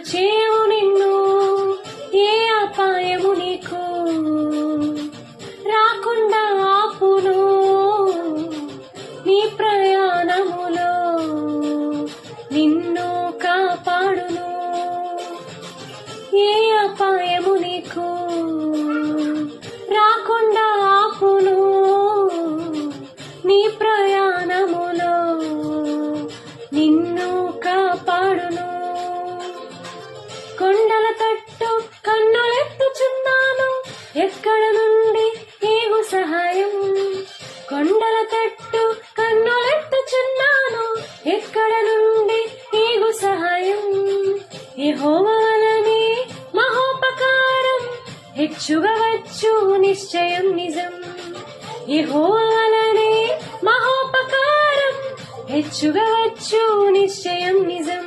చేయవు నిన్ను ఏ అపాయము నీకు రాకుండా ఆపును నీ ప్రయాణములో నిన్ను కాపాడును ఏ అపాయము నీకు రాకుండా ఆపును నీ ప్రయాణములో నిన్ను కాపాడును కొండల తట్టు కన్నులెత్తుచున్నాను ఎక్కడ నుండి నీవు సహాయం కొండల తట్టు కన్నులెత్తుచున్నాను ఎక్కడ నుండి నీవు సహాయం యెహోవా వలనే మహోపకారం హెచ్చుగా వచ్చు నిశ్చయం నిజం యెహోవా వలనే మహోపకారం హెచ్చుగా వచ్చు నిశ్చయం నిజం